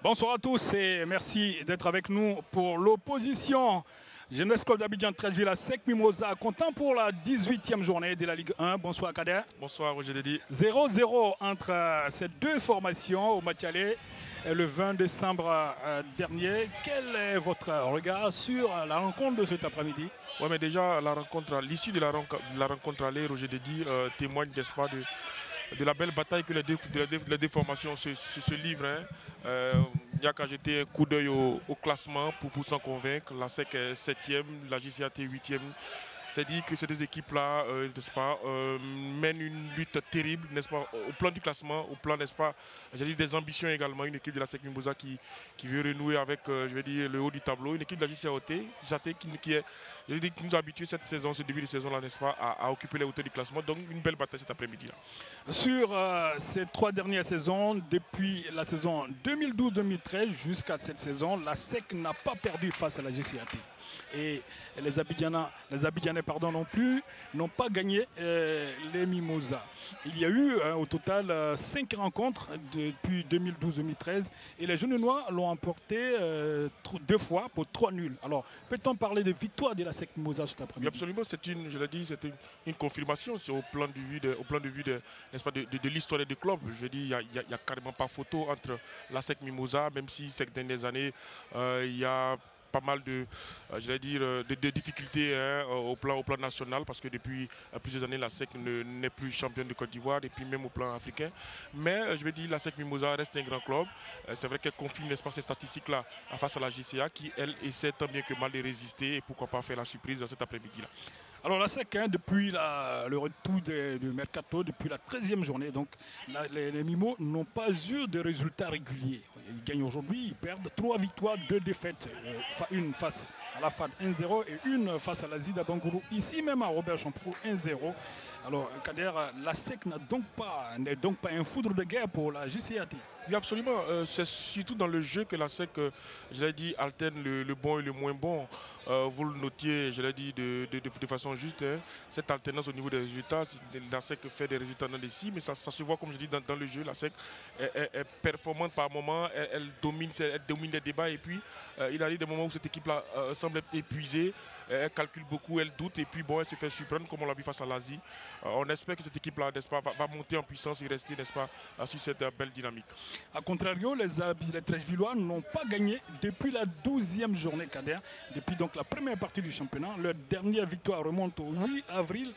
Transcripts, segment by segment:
Bonsoir à tous et merci d'être avec nous pour l'opposition. Jeunesse Club d'Abidjan 13 Sec Mimosa comptant pour la 18e journée de la Ligue 1. Bonsoir Kader. Bonsoir Roger Dedi. 0-0 entre ces deux formations au match aller le 20 décembre dernier. Quel est votre regard sur la rencontre de cet après-midi? Oui, mais déjà, l'issue de la rencontre aller, Roger Dedi, témoigne, n'est-ce pas, de la belle bataille que les deux formations se livrent. Il n'y a qu'à jeter un coup d'œil au classement pour s'en convaincre. La SEC est 7e, la JCAT 8e. C'est dit que ces deux équipes-là, n'est-ce pas, mènent une lutte terrible, n'est-ce pas, au plan du classement, au plan, n'est-ce pas, j'ai dit des ambitions également. Une équipe de la SEC Mimosa qui veut renouer avec, je vais dire, le haut du tableau. Une équipe de la JCAT qui nous a habitués cette saison, ce début de saison-là, n'est-ce pas, à occuper les hauteurs du classement. Donc une belle bataille cet après-midi-là. Sur ces 3 dernières saisons, depuis la saison 2012-2013 jusqu'à cette saison, la SEC n'a pas perdu face à la JCAT. Et les Abidjanais non plus n'ont pas gagné les Mimosas. Il y a eu au total 5 rencontres depuis 2012-2013 et les Jeunes Noirs l'ont emporté 2 fois pour 3 nuls. Alors peut-on parler de victoire de la SEC Mimosa cet après-midi? Absolument, je l'ai dit, c'est une confirmation au plan de vue n'est-ce pas, de l'histoire des clubs. Je veux dire, il n'y a carrément pas photo entre la SEC Mimosa, même si ces dernières années, il y a pas mal de difficultés au plan national, parce que depuis plusieurs années la SEC n'est plus championne de Côte d'Ivoire et puis même au plan africain. Mais je vais dire, la SEC Mimosa reste un grand club. C'est vrai qu'elle confirme, n'est-ce pas, ces statistiques-là face à la JCA qui, elle, essaie tant bien que mal de résister et pourquoi pas faire la surprise cet après-midi-là. Alors la SEC, depuis le retour du Mercato, depuis la 13e journée, donc les Mimos n'ont pas eu de résultats réguliers. Ils gagnent aujourd'hui, ils perdent 3 victoires, 2 défaites. Une face à la FAD 1-0 et une face à la Zida Bangourou, ici même à Robert Champrou 1-0. Alors Kader, la SEC n'est donc pas un foudre de guerre pour la JCAT. Oui, absolument. C'est surtout dans le jeu que la SEC, je l'ai dit, alterne le bon et le moins bon. Vous le notiez, je l'ai dit, de façon juste, cette alternance au niveau des résultats. La SEC fait des résultats dans les 6, mais ça se voit, comme je dis, dans le jeu. La SEC est performante par moment, elle domine les débats, et puis il arrive des moments où cette équipe-là semble être épuisée, elle calcule beaucoup, elle doute, et puis bon, elle se fait surprendre, comme on l'a vu face à l'Asie. On espère que cette équipe-là, n'est-ce pas, va monter en puissance et rester, n'est-ce pas, sur cette belle dynamique. A contrario, les 13 Villois n'ont pas gagné depuis la 12e journée, Kader, depuis donc la première partie du championnat. Leur dernière victoire remonte au 8 avril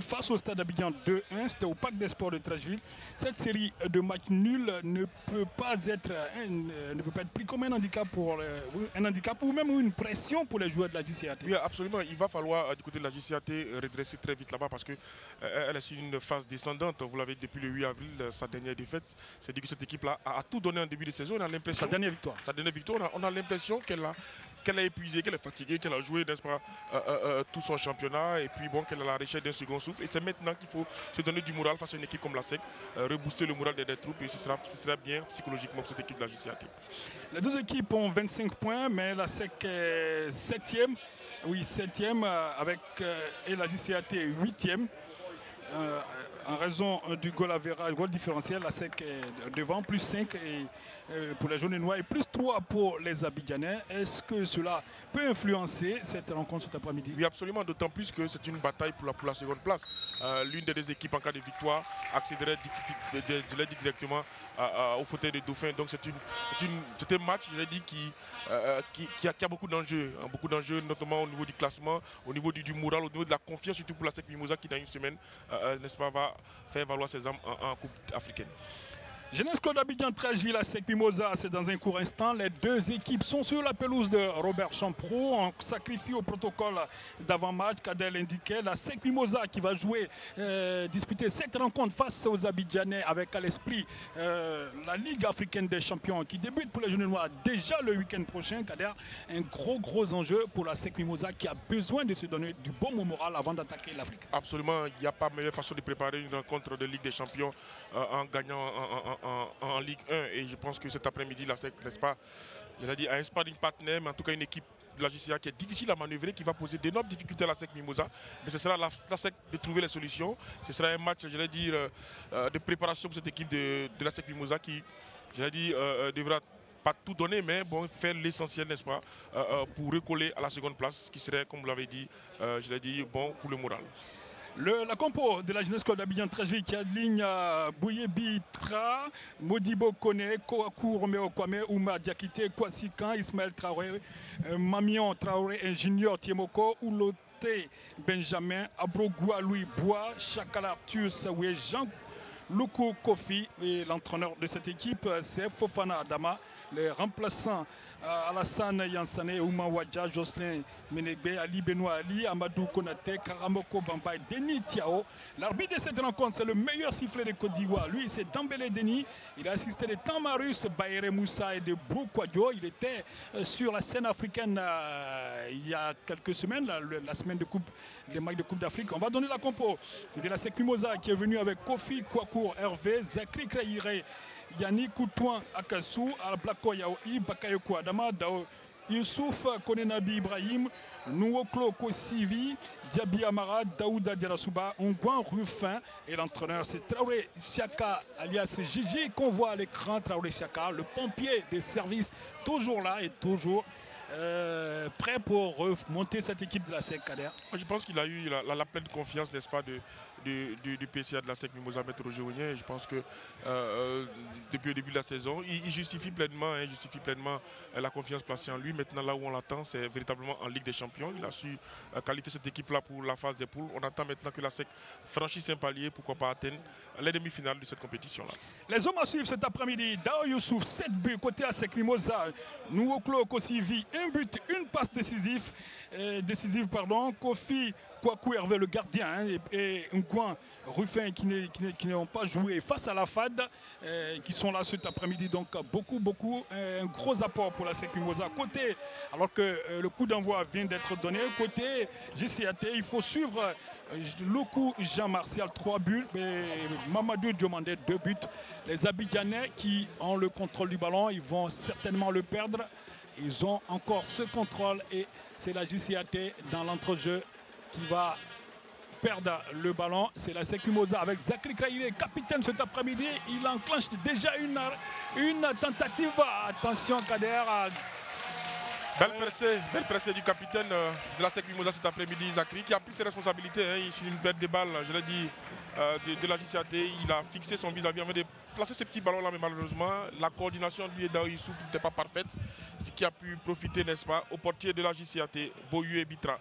face au Stade Abidjan 2-1. C'était au Parc des Sports de Trècheville. Cette série de matchs nuls ne peut pas être pris comme un handicap ou même une pression pour les joueurs de la JCAT. Oui, absolument. Il va falloir, du côté de la JCAT, redresser très vite là-bas parce qu'elle est sur une phase descendante. Vous l'avez depuis le 8 avril, sa dernière défaite. C'est dit que cette équipe-là a tout donné en début de saison. On a l'impression. Sa dernière victoire. On a l'impression qu'elle a épuisé, qu'elle est fatiguée, qu'elle a joué, n'est-ce pas, tout son championnat et puis bon, qu'elle a la recherche d'un second souffle. Et c'est maintenant qu'il faut se donner du moral face à une équipe comme la SEC, rebooster le moral des troupes et ce sera bien psychologiquement pour cette équipe de la JCAT. Les deux équipes ont 25 points, mais la SEC est 7e. Oui, 7e et la JCAT est 8e. En raison du goal différentiel, la SEC est devant, plus 5 pour les jaunes et noirs et plus 3 pour les Abidjanais. Est-ce que cela peut influencer cette rencontre cet après-midi? Oui, absolument, d'autant plus que c'est une bataille pour la seconde place. L'une des deux équipes en cas de victoire accéderait directement au fauteuil des Dauphins. Donc c'est un match, je l'ai dit, qui a beaucoup d'enjeux. Beaucoup d'enjeux, notamment au niveau du classement, au niveau du moral, au niveau de la confiance, surtout pour la SEC Mimosa qui dans une semaine, n'est-ce pas, va faire valoir ses armes en Coupe africaine. Jeunesse Club d'Abidjan 13 Sec Mimosa, c'est dans un court instant. Les deux équipes sont sur la pelouse de Robert Champrou. On sacrifie au protocole d'avant-match. Kader l'indiquait. La SEC Mimosa qui va disputer cette rencontre face aux Abidjanais avec à l'esprit la Ligue africaine des champions qui débute pour les Jeunes Noirs déjà le week-end prochain. Kader, un gros enjeu pour la SEC Mimosa qui a besoin de se donner du bon moral avant d'attaquer l'Afrique. Absolument, il n'y a pas meilleure façon de préparer une rencontre de Ligue des champions en gagnant en Ligue 1 et je pense que cet après-midi la SEC, n'est-ce pas, je l'ai dit, un sparring partner, mais en tout cas une équipe de la JCA qui est difficile à manœuvrer, qui va poser d'énormes difficultés à la SEC Mimosa, mais ce sera la SEC de trouver les solutions. Ce sera un match, je l'ai dit, de préparation pour cette équipe de la SEC Mimosa qui j'allais dire, devra pas tout donner, mais bon, faire l'essentiel, n'est-ce pas, pour recoller à la seconde place, ce qui serait, comme vous l'avez dit, je l'ai dit, bon pour le moral. La compo de la Jeunesse Club d'Abidjan Trècheville qui aligne Bouyebi Tra, Modibo Kone, Kouakou Romeo Kwame, Ouma Diakité, Kwasikan, Ismaël Traoré, Mamion Traoré, Junior Tiemoko, Oulote Benjamin, Abrogoua Louis Bois, Chakala Arthur Saoué, Jean Loukou Kofi, et l'entraîneur de cette équipe, c'est Fofana Adama. Les remplaçants, Alassane Yansane, Ouma Wadja, Jocelyn Menegbe, Ali Benoît Ali, Amadou Konate, Karamoko Bamba et Denis Tiao. L'arbitre de cette rencontre, c'est le meilleur sifflet de Côte d'Ivoire. Lui, c'est Dambélé Denis. Il a assisté de Tamarus, Baere Moussa et de Brou Kwadjo. Il était sur la scène africaine il y a quelques semaines, la semaine de coupe, des matchs de Coupe d'Afrique. On va donner la compo de la Sek Mimosa qui est venu avec Kofi Kouakour Hervé, Zakri Kraïré, Yannick Koutouan Akassou, Alblako Yaoui, Bakayoko Adama, Dao Youssouf Konenabi Ibrahim, Nouoklo Kosivi, Diaby Amara, Daouda Diarasuba, Ongouan Rufin et l'entraîneur c'est Traoré Siaka alias Gigi qu'on voit à l'écran. Traoré Siaka, le pompier des services, toujours là et toujours prêt pour remonter cette équipe de la SEC Kader. Je pense qu'il a eu la pleine confiance, n'est-ce pas, du PCA de la SEC Mimosa, Maître Roger Ognien. Je pense que depuis le début de la saison, il justifie pleinement la confiance placée en lui. Maintenant, là où on l'attend, c'est véritablement en Ligue des Champions. Il a su qualifier cette équipe-là pour la phase des poules. On attend maintenant que la SEC franchisse un palier, pourquoi pas atteindre les demi-finales de cette compétition-là. Les hommes à suivre cet après-midi, Dao Youssouf, 7 buts côté à SEC Mimosa, Nouoklo Kosivi, 1 but, une passe décisive, Kofi Kouakou Hervé le gardien hein, et Ngouan Rufin qui n'ont pas joué face à la FAD, qui sont là cet après-midi. Donc beaucoup, un gros apport pour la SEC Mimosa. Côté, alors que le coup d'envoi vient d'être donné, côté GCAT, il faut suivre Loukou Jean-Martial 3 buts, et Mamadou Diomandé 2 buts. Les Abidjanais qui ont le contrôle du ballon, ils vont certainement le perdre. Ils ont encore ce contrôle et c'est la JCAT dans l'entrejeu qui va perdre le ballon. C'est la SEC Mimosa avec Zakri Kraïré, capitaine cet après-midi. Il enclenche déjà une tentative. Attention Kader. Belle percée du capitaine de la SEC Mimosa cet après-midi, Zakri, qui a pris ses responsabilités. Hein. Sur une perte de balle, je l'ai dit, de la JCAT. Il a fixé son vis-à-vis avant de placer ce petit ballon-là, mais malheureusement, la coordination de lui et Dao Youssouf n'était pas parfaite. Ce qui a pu profiter, n'est-ce pas, au portier de la JCAT, Boyue Bitra.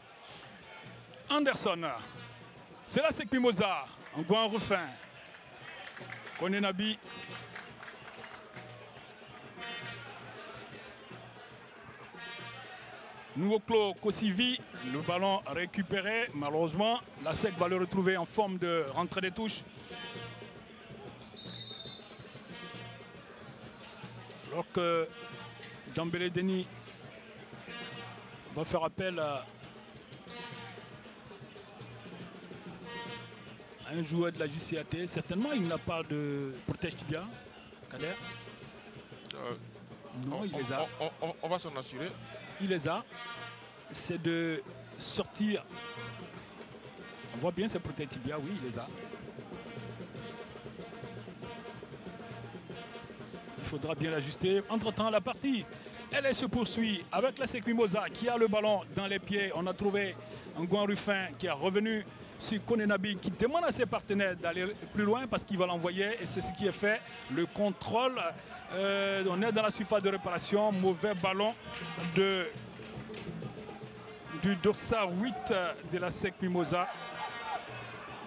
Anderson, c'est la SEC Mimosa, Ngouan Rufin, Konenabi. Nouoklo Kosivi, le ballon récupéré. Malheureusement, la SEC va le retrouver en forme de rentrée des touches. Alors que Dambélé Denis va faire appel à un joueur de la JCAT. Certainement, il n'a pas de protège tibia, Kader. Non, il les a. On va s'en assurer. Il les a. C'est de sortir. On voit bien ses protège tibia, oui, il les a. Il faudra bien l'ajuster. Entre-temps, la partie, elle se poursuit avec la SEC Mimosa qui a le ballon dans les pieds. On a trouvé Ngouan Rufin qui est revenu sur Konenabi qui demande à ses partenaires d'aller plus loin parce qu'il va l'envoyer et c'est ce qui est fait. Le contrôle, on est dans la surface de réparation. Mauvais ballon du dossard 8 de la SEC Mimosa.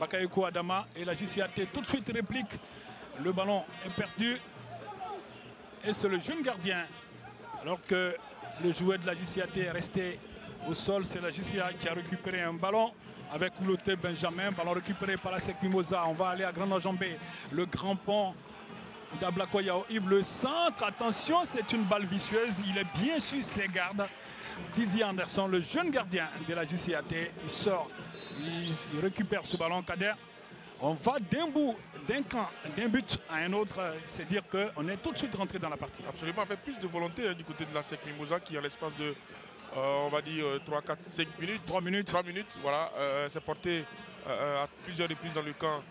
Bakayoko Adama et la JCAT tout de suite réplique. Le ballon est perdu. Et c'est le jeune gardien. Alors que le joueur de la JCAT est resté au sol. C'est la JCA qui a récupéré un ballon avec Oulote Benjamin. Ballon récupéré par la SEC Mimosa. On va aller à Grand Enjambé. Le grand pont d'Ablako Yao Yves. Le centre. Attention, c'est une balle vicieuse. Il est bien sur ses gardes. Dizzy Anderson, le jeune gardien de la JCAT. Il sort. Il récupère ce ballon. Kader. On va d'un bout, d'un camp, d'un but à un autre. C'est dire qu'on est tout de suite rentré dans la partie. Absolument, avec plus de volonté du côté de la SEC Mimosa qui, en l'espace de, on va dire, 3, 4, 5 minutes. 3 minutes. 3 minutes, voilà, s'est porté à plusieurs reprises dans le camp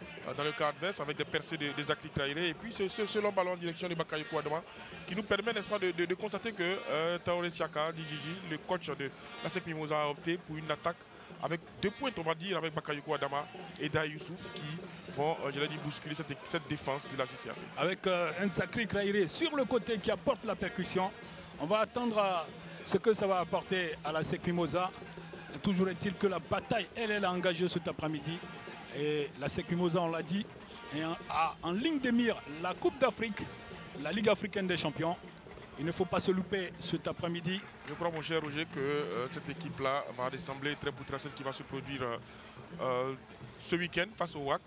adverse avec des percées de Zakri Traoré. Et puis ce long ballon en direction de Bakayoko Adama qui nous permet, n'est-ce pas, de constater que Traoré Siaka, Djidji, le coach de la SEC Mimosa, a opté pour une attaque avec 2 pointes, on va dire, avec Bakayoko Adama et Daï Youssouf qui vont, je l'ai dit, bousculer cette défense de la GCAT. Avec un Zakri Traoré sur le côté qui apporte la percussion. On va attendre ce que ça va apporter à la SEC Mimosa. Toujours est-il que la bataille, elle est engagée cet après-midi. Et la SEC Mimosa, on l'a dit, a en ligne de mire la Coupe d'Afrique, la Ligue africaine des champions. Il ne faut pas se louper cet après-midi. Je crois, mon cher Roger, que cette équipe-là va ressembler très à celle qui va se produire ce week-end face au WAC.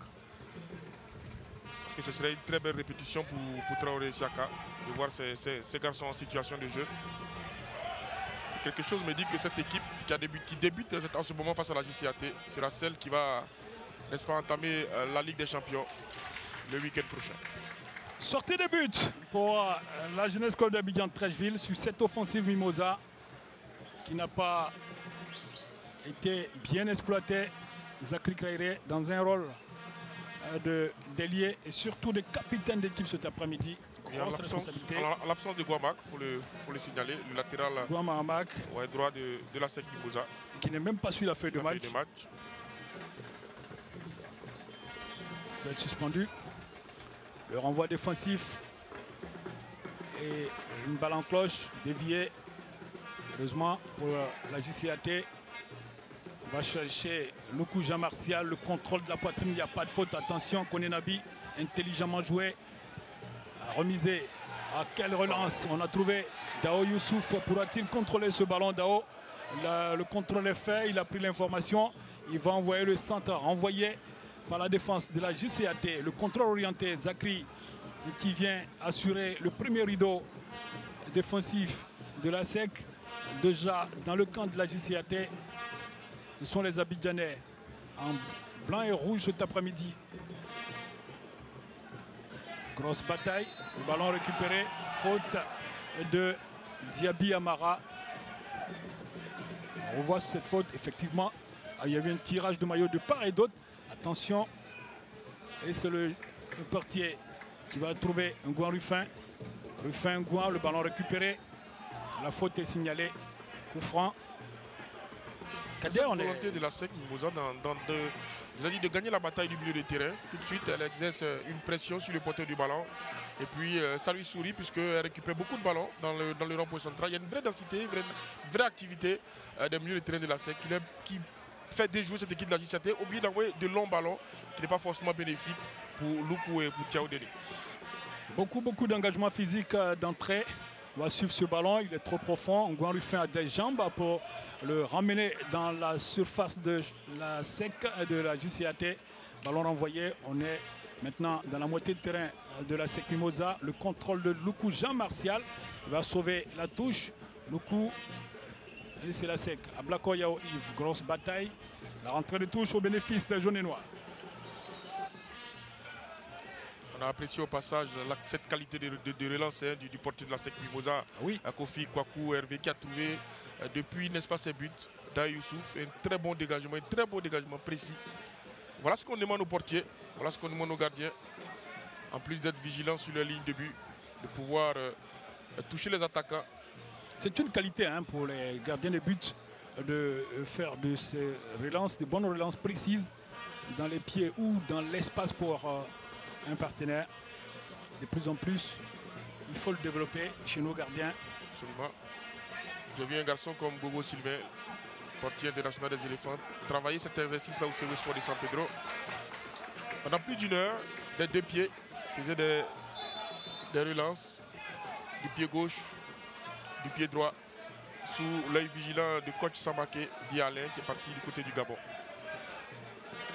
Parce que ce serait une très belle répétition pour Traoré Siaka de voir ces garçons en situation de jeu. Quelque chose me dit que cette équipe qui débute en ce moment face à la JCAT sera celle qui va, n'est-ce pas, entamer la Ligue des Champions le week-end prochain. Sortez des buts pour la Jeunesse Club d'Abidjan Trècheville sur cette offensive Mimosa qui n'a pas été bien exploitée. Zakri Traoré dans un rôle d'ailier et surtout de capitaine d'équipe cet après-midi. Grosse responsabilité. À l'absence de Guamak, il faut le signaler, le latéral droit de la SEC Mimosa. Qui n'est même pas su la feuille de match. Il doit être suspendu. Le renvoi défensif et une balle en cloche déviée. Heureusement pour la JCAT. On va chercher Loukou Jean Martial, le contrôle de la poitrine, il n'y a pas de faute. Attention, Konenabi, intelligemment joué. Remisé. À quelle relance? On a trouvé Dao Youssouf. Pourra-t-il contrôler ce ballon? Dao, le contrôle est fait, il a pris l'information. Il va envoyer le centre renvoyé par la défense de la JCAT. Le contrôle orienté, Zakri qui vient assurer le premier rideau défensif de la SEC. Déjà dans le camp de la JCAT, ce sont les Abidjanais en blanc et rouge cet après-midi. Grosse bataille, le ballon récupéré, faute de Diaby Amara. On revoit cette faute, effectivement, il y avait un tirage de maillot de part et d'autre. Attention, et c'est le portier qui va trouver un Gouin Ruffin. Ruffin, Gouin, le ballon récupéré. La faute est signalée. Coup franc. Kader, on est volonté de la SEC Mimosa de gagner la bataille du milieu de terrain. Tout de suite, elle exerce une pression sur le porteur du ballon. Et puis, ça lui sourit puisqu'elle récupère beaucoup de ballons dans le rond-point central. Il y a une vraie densité, une vraie activité des milieux de terrain de la SEC qui fait déjouer cette équipe de la JCAT, oublier d'envoyer de longs ballons qui n'est pas forcément bénéfique pour Loukou et pour Thiao Dene. Beaucoup d'engagement physique d'entrée. On va suivre ce ballon, il est trop profond. Gouin Ruffin a des jambes pour le ramener dans la surface de la SEC de la JCAT. Ballon renvoyé, on est maintenant dans la moitié de terrain de la SEC Mimosa. Le contrôle de Loukou Jean Martial. Il va sauver la touche. Loukou, et c'est la SEC. Ablako Yao Yves, grosse bataille. La rentrée de touche au bénéfice des jaunes et noirs. On a apprécié au passage cette qualité de relance du portier de la SEC Mimosa. Oui. Kofi Kwaku Hervé qui a trouvé depuis, n'est-ce pas, ses buts. Daï Youssouf, un très bon dégagement précis. Voilà ce qu'on demande aux portiers, voilà ce qu'on demande aux gardiens. En plus d'être vigilants sur les lignes de but, de pouvoir toucher les attaquants. C'est une qualité pour les gardiens de but de faire de ces relances, de bonnes relances précises dans les pieds ou dans l'espace pour un partenaire. De plus en plus, il faut le développer chez nos gardiens. Absolument. J'ai vu un garçon comme Gogo Sylvain, portier international des éléphants, travailler cet exercice-là au Service Sport de San Pedro. Pendant plus d'une heure, des deux pieds, faisait des relances du pied gauche, du pied droit, sous l'œil vigilant de coach Samake Dialé, qui est parti du côté du Gabon.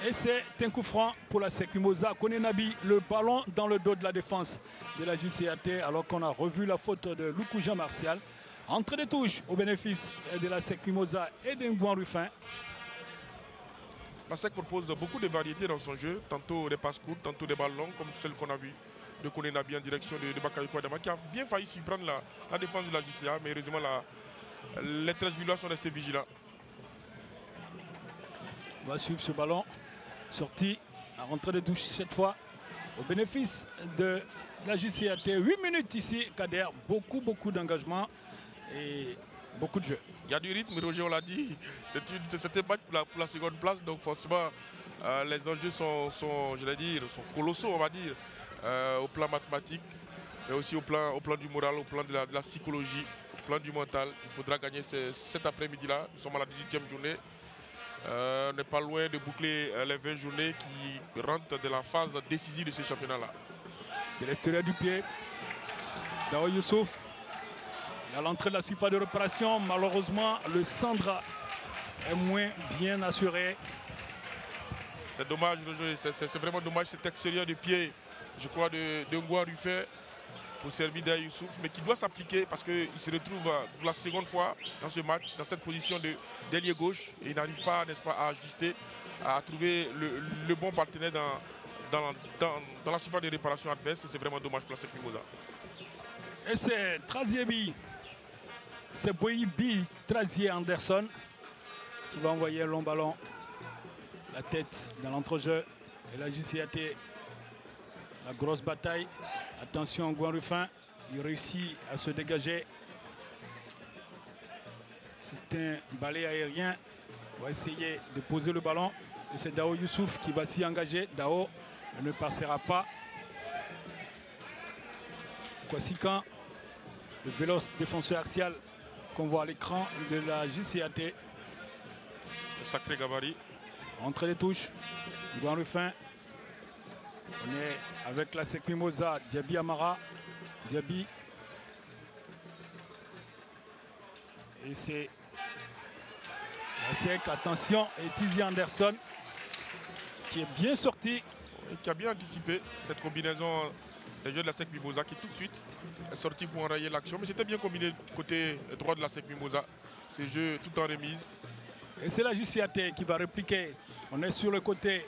Et c'est un coup franc pour la SEC Mimosa. Konenabi, le ballon dans le dos de la défense de la JCAT, alors qu'on a revu la faute de Loukou Jean Martial. Entrée de touche au bénéfice de la SEC Mimosa et d'un Gouin Ruffin. La SEC propose beaucoup de variétés dans son jeu, tantôt des passes courtes, tantôt des balles longues, comme celle qu'on a vue de Konenabi en direction de Bakayoko Adama, qui a bien failli s'y prendre la défense de la JCA, mais heureusement les 13 villas sont restés vigilants. On va suivre ce ballon Sortie à rentrer de touche cette fois au bénéfice de la JCAT. 8 minutes ici, Kader. Beaucoup d'engagement et beaucoup de jeu. Il y a du rythme, Roger, on l'a dit. C'est un match pour la seconde place. Donc forcément, les enjeux sont colossaux, on va dire, au plan mathématique, mais aussi au plan du moral, au plan de la psychologie, au plan du mental. Il faudra gagner cet après-midi-là. Nous sommes à la 18e journée. On n'est pas loin de boucler les 20 journées qui rentrent dans la phase décisive de ce championnat-là. De l'extérieur du pied, Dao Youssouf. À l'entrée de la surface de réparation, malheureusement, le centre est moins bien assuré. C'est dommage, c'est vraiment dommage cet extérieur de pied, je crois, de Ngouan Rufin pour servir Dao Youssouf, mais qui doit s'appliquer parce qu'il se retrouve pour la seconde fois dans ce match, dans cette position d'ailier gauche, et il n'arrive pas, n'est-ce pas, à ajuster, à trouver le bon partenaire dans la surface de réparation adverse. C'est vraiment dommage pour la SEC Mimosa. Et c'est Traziebi. C'est Boyibi Trazier Anderson qui va envoyer un long ballon. La tête dans l'entrejeu. Et la JCAT, la grosse bataille. Attention, Ngouan Rufin. Il réussit à se dégager. C'est un balai aérien. On va essayer de poser le ballon. Et c'est Dao Youssouf qui va s'y engager. Dao ne passera pas. Kwasikan, le véloce défenseur axial qu'on voit à l'écran de la JCAT. Sacré gabarit. Entre les touches, Ngouan Rufin. On est avec la SEC Mimosa, Diaby Amara. Diaby. Et c'est la SEC, attention, et Tizi Anderson qui est bien sorti. Et qui a bien anticipé cette combinaison des joueurs de la SEC Mimosa qui tout de suite est sorti pour enrayer l'action. Mais c'était bien combiné côté droit de la SEC Mimosa. Ces jeux tout en remise. Et c'est la JCAT qui va répliquer. On est sur le côté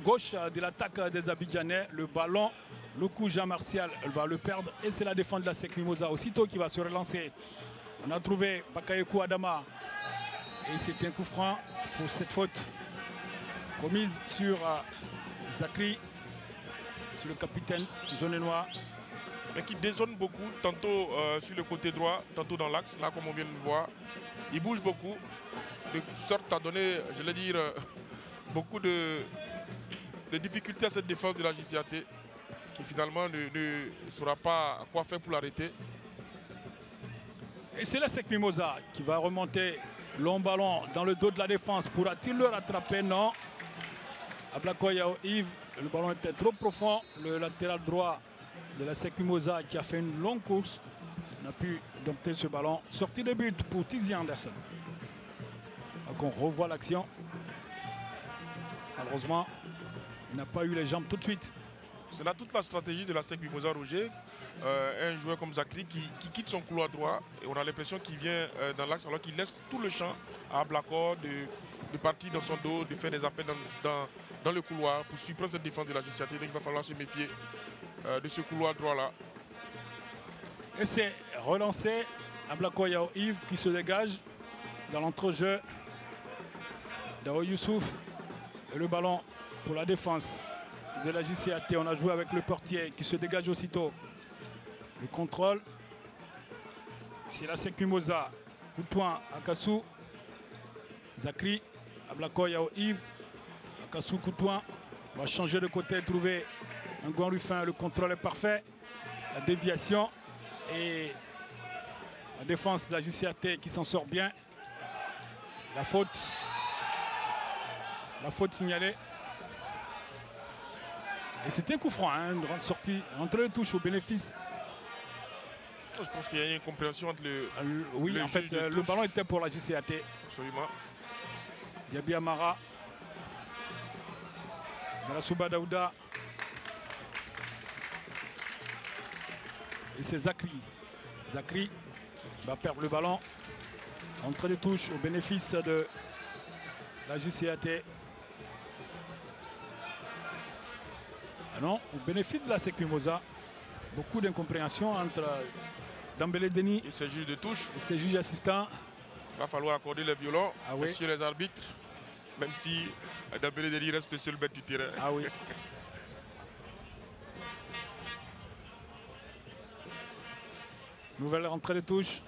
gauche de l'attaque des Abidjanais. Le ballon, le coup Jean-Martial, elle va le perdre. Et c'est la défense de la SEC Mimosa aussitôt qui va se relancer. On a trouvé Bakayekou Adama. Et c'est un coup franc pour cette faute commise sur Zakri, sur le capitaine jaune et noir. Mais qui dézone beaucoup, tantôt sur le côté droit, tantôt dans l'axe, là comme on vient de le voir. Il bouge beaucoup, de sorte à donner, je vais dire, beaucoup de difficultés à cette défense de la JCAT, qui finalement ne saura pas quoi faire pour l'arrêter. Et c'est la SEC Mimosa qui va remonter long ballon dans le dos de la défense. Pourra-t-il le rattraper? Non. Ablakoyao Yves, le ballon était trop profond. Le latéral droit de la SEC Mimosa qui a fait une longue course n'a pu dompter ce ballon. Sortie de but pour Tizi Anderson. Donc on revoit l'action. Malheureusement, il n'a pas eu les jambes tout de suite. C'est là toute la stratégie de la SEC Mimosa, Roger. Un joueur comme Zakri qui quitte son couloir droit et on a l'impression qu'il vient dans l'axe alors qu'il laisse tout le champ à Blacor de partir dans son dos, de faire des appels dans le couloir pour surprendre cette défense de la JCAT. Donc il va falloir se méfier de ce couloir droit là. Et c'est relancé à Blakoyao Yves qui se dégage dans l'entrejeu. Dao Youssouf et le ballon pour la défense de la JCAT. On a joué avec le portier qui se dégage aussitôt. Le contrôle. C'est la SEC Mimosa. Coup de poing à Kassou. Zakri. Ablakoyao Yves. Akassou, coup de poing. On va changer de côté, trouver un Ngouan Rufin. Le contrôle est parfait. La déviation. Et la défense de la JCAT qui s'en sort bien. La faute. La faute signalée. Et c'était un coup franc, hein, une grande sortie. Entre les touches au bénéfice. Je pense qu'il y a une incompréhension entre oui, en fait, le ballon était pour la JCAT. Absolument. Diaby Amara. Darasouba Daouda. Et c'est Zakri. Zakri va perdre le ballon. Entre les touches au bénéfice de la JCAT. Ah non, au bénéfice de la SEC Mimosa. Beaucoup d'incompréhension entre Dambélé Denis et ses juges de touche. Et ses juges assistants. Il va falloir accorder les violons, ah oui. messieurs les arbitres. Même si Dembélé Deni reste le seul maître du terrain. Ah oui. Nouvelle rentrée de touche.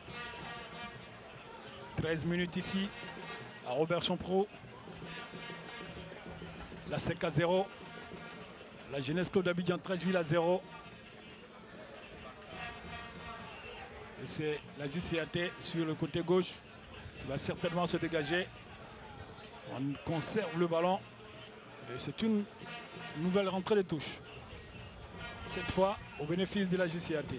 13 minutes ici à Robert Champrou. La SEC à 0. La Jeunesse Club d'Abidjan 13 à 0. Et c'est la JCAT sur le côté gauche qui va certainement se dégager. On conserve le ballon. Et c'est une nouvelle rentrée de touche. Cette fois au bénéfice de la JCAT.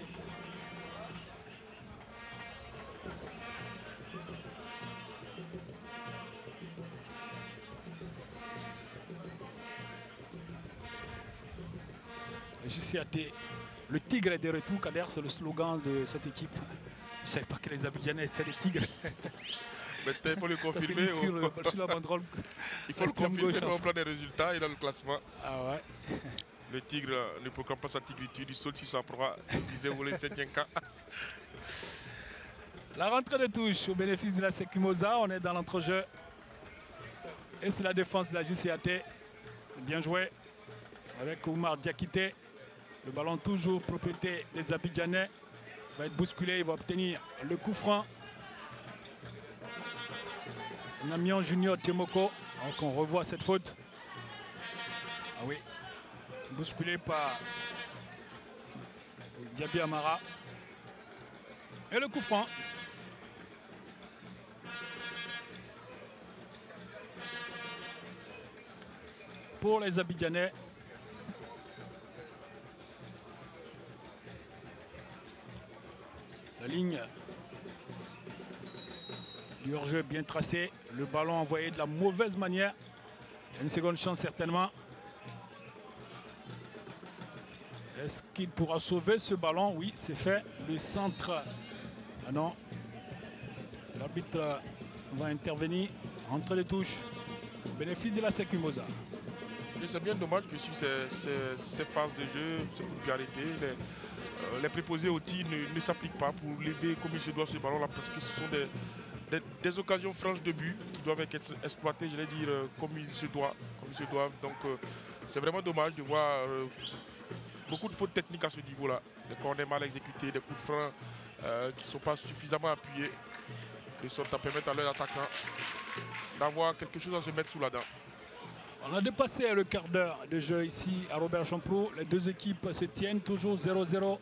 JCAT, le tigre est de retour, Kader, c'est le slogan de cette équipe. Je ne savais pas que les Abidjanais étaient des tigres. Maintenant, il faut le confirmer. Sur la banderole. Il faut le confirmer au plan des résultats et dans le classement. Ah ouais. Le tigre ne proclame pas sa tigritude, il saute sur sa proie, disait Wole Senyenka. La rentrée de touche au bénéfice de la SEC Mimosa, on est dans l'entrejeu. Et c'est la défense de la JCAT. Bien joué avec Oumar Diakité. Le ballon toujours propriété des Abidjanais. Il va être bousculé, il va obtenir le coup franc. Namian Junior Tiemoko. Donc on revoit cette faute. Ah oui. Bousculé par Diaby Amara. Et le coup franc. Pour les Abidjanais. La ligne du hors-jeu bien tracée. Le ballon envoyé de la mauvaise manière. Une seconde chance certainement. Est-ce qu'il pourra sauver ce ballon? Oui, c'est fait. Le centre. Ah non. L'arbitre va intervenir. Entrée de touche. Bénéfice de la SEC Mimosa. C'est bien dommage que sur ces phases de jeu, ces coups de pied arrêtés, les préposés au tir ne s'appliquent pas pour lever comme il se doit ce ballon-là, parce que ce sont des occasions franches de but qui doivent être exploitées, je vais dire, comme il se doit. Donc c'est vraiment dommage de voir beaucoup de fautes techniques à ce niveau-là. Des corners mal exécutés, des coups de frein qui ne sont pas suffisamment appuyés, de sorte à permettre à leurs attaquants d'avoir quelque chose à se mettre sous la dent. On a dépassé le quart d'heure de jeu ici à Robert Champrou. Les deux équipes se tiennent toujours 0-0.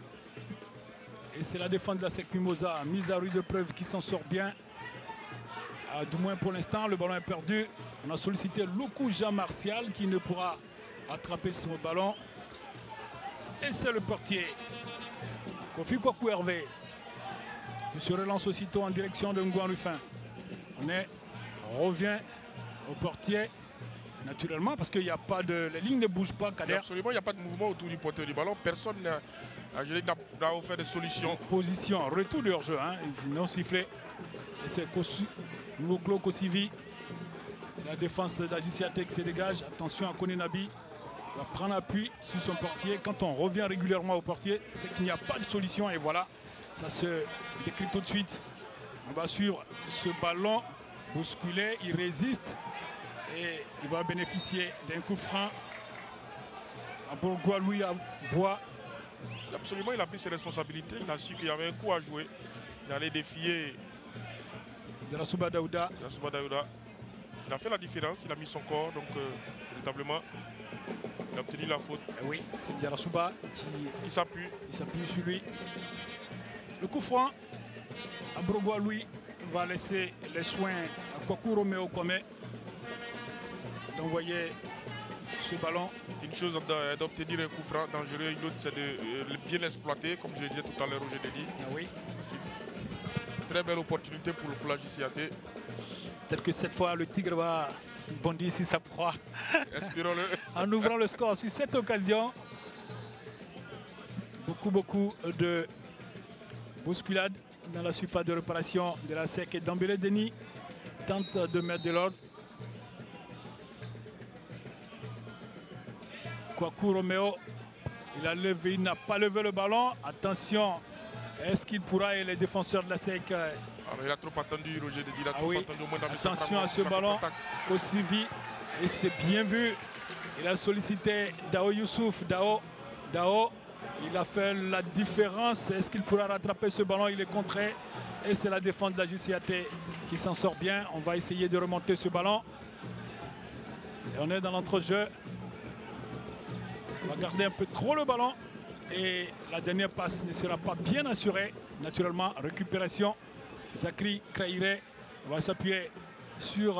Et c'est la défense de la SEC Mimosa, mise à rude preuve, qui s'en sort bien. Du moins pour l'instant, le ballon est perdu. On a sollicité Loukou Jean Martial qui ne pourra attraper ce ballon. Et c'est le portier. Kofi Kwaku Hervé. Il se relance aussitôt en direction de Ngouan Rufin. On revient au portier. Naturellement, parce qu'il n'y a pas de... Les lignes ne bougent pas, Kader. Absolument, il n'y a pas de mouvement autour du porteur du ballon. Personne n'a offert de solution. Position, retour de hors-jeu, hein. Ils n'ont sifflé. Et c'est Ngoklo Kosivi. La défense de la JCAT qui se dégage. Attention à Koné Nabi. Il va prendre appui sur son portier. Quand on revient régulièrement au portier, c'est qu'il n'y a pas de solution. Et voilà, ça se décrit tout de suite. On va suivre ce ballon bousculé. Il résiste. Et il va bénéficier d'un coup franc. Bourgois Louis Bois. Absolument, il a pris ses responsabilités. Il a su qu'il y avait un coup à jouer. Il allait défier Darasouba Daouda. Il a fait la différence, il a mis son corps. Donc, véritablement, il a obtenu la faute. Et oui, c'est Darasouba qui s'appuie. Il s'appuie sur lui. Le coup franc. Bourgois Louis va laisser les soins à Kwaku Romeo Kome d'envoyer ce ballon. Une chose est d'obtenir un coup franc dangereux, une autre c'est de bien l'exploiter, comme je le disais tout à l'heure, Roger Dedi. Ah oui. Très belle opportunité pour la JCAT. Peut-être que cette fois le Tigre va bondir sur sa proie. Espérons-le. En ouvrant le score sur cette occasion. Beaucoup de bousculades dans la surface de réparation de la SEC. Et Dembélé Deni tente de mettre de l'ordre. Kwaku Romeo, il n'a pas levé le ballon. Attention Est-ce qu'il pourra, et les défenseurs de la SEC... Alors, il a trop attendu, Roger Dedi, il a Ah trop oui. attendu au moins dans le Attention à ce ballon aussi vite. Et c'est bien vu. Il a sollicité Dao Youssouf. Dao, il a fait la différence. Est-ce qu'il pourra rattraper ce ballon? Il est contré. Et c'est la défense de la JCAT qui s'en sort bien. On va essayer de remonter ce ballon. Et on est dans l'entrejeu. On va garder un peu trop le ballon. Et la dernière passe ne sera pas bien assurée. Naturellement, récupération. Zakri Kraire va s'appuyer sur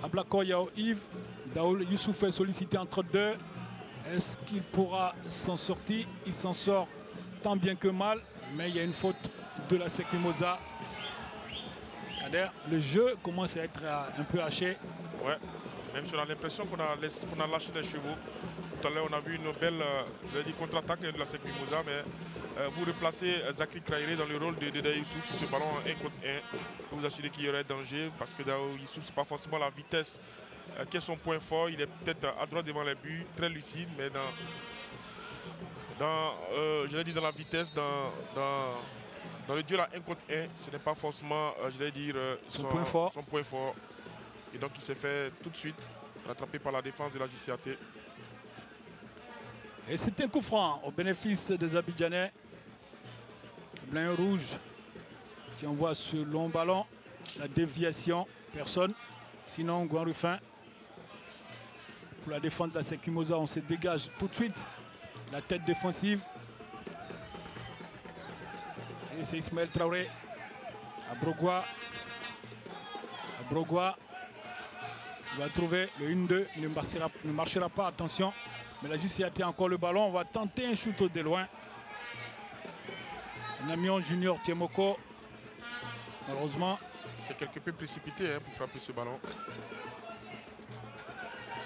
Ablako Yao Yves. Daoul Youssouf est sollicité entre deux. Est-ce qu'il pourra s'en sortir? Il s'en sort tant bien que mal. Mais il y a une faute de la SEC Mimosa. Le jeu commence à être un peu haché. Ouais, même si on a l'impression qu'on a lâché les chevaux. Tout à l'heure, on a vu une belle contre-attaque de la SEC Mimosa, mais vous replacez Zakri Kraire dans le rôle de Dao Youssouf sur ce ballon 1 contre 1. Pour vous assurer qu'il y aurait danger, parce que Dao Youssouf, ce n'est pas forcément la vitesse qui est son point fort. Il est peut-être à droite devant les buts, très lucide, mais dans la vitesse, dans le duel à 1 contre 1, ce n'est pas forcément, son point fort. Et donc, il s'est fait tout de suite rattrapé par la défense de la JCAT. Et c'est un coup franc au bénéfice des Abidjanais. Blanc et rouge qui envoie ce long ballon. La déviation, personne. Sinon, Gouin Ruffin. Pour la défense de la SEC Mimosa, on se dégage tout de suite. La tête défensive. Et c'est Ismaël Traoré. À Brogua. Il va trouver le 1-2. Il ne marchera pas, attention. Mais la JCAT a encore le ballon. On va tenter un shoot de loin. Namion Junior Tiemoko. Malheureusement. C'est quelque peu précipité pour frapper ce ballon.